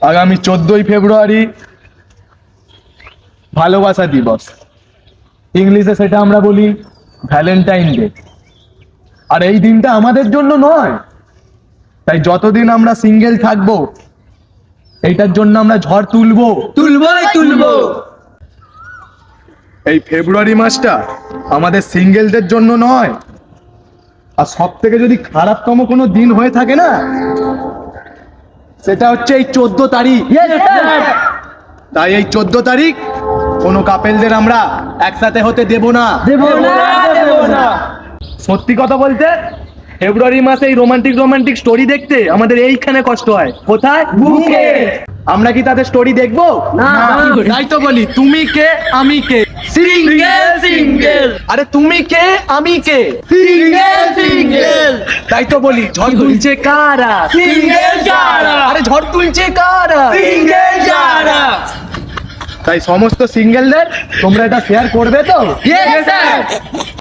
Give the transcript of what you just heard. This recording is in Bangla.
আগামী 14ই ফেব্রুয়ারি ভালোবাসা দিবস, ইংলিশে সেটা আমরা বলি ভ্যালেন্টাইন ডে। আর এই দিনটা আমাদের জন্য নয়, তাই যতদিন আমরা সিঙ্গেল থাকবো এইটার জন্য আমরা ঝড় তুলবো। এই ফেব্রুয়ারি মাসটা আমাদের সিঙ্গেলদের জন্য নয়, আর সব থেকে যদি খারাপতম কোনো দিন হয়ে থাকে না, সেটা হচ্ছে এই 14 তারিখ। তাই এই 14 তারিখ কোনো কাপেলদের আমরা একসাথে হতে দেব না। সত্যি কথা বলতে ফেব্রুয়ারি মাসে এই রোমান্টিক স্টোরি দেখতে আমাদের এইখানে কষ্ট হয়। কোথায়? বুকে। আমরা কি তাদের স্টোরি দেখবো? না। তাই তো বলি, তুমি কে আমি কে, সিঙ্গেল আরে তুমি কে আমি কে, সিঙ্গেল তাই তো বলি ঝড় তুলছে কারা, সিঙ্গেল যারা আরে ঝড় তুলছে কারা, সিঙ্গেল যারা তাই সমস্ত সিঙ্গেলদের তোমরা এটা শেয়ার করবে তো? Yes sir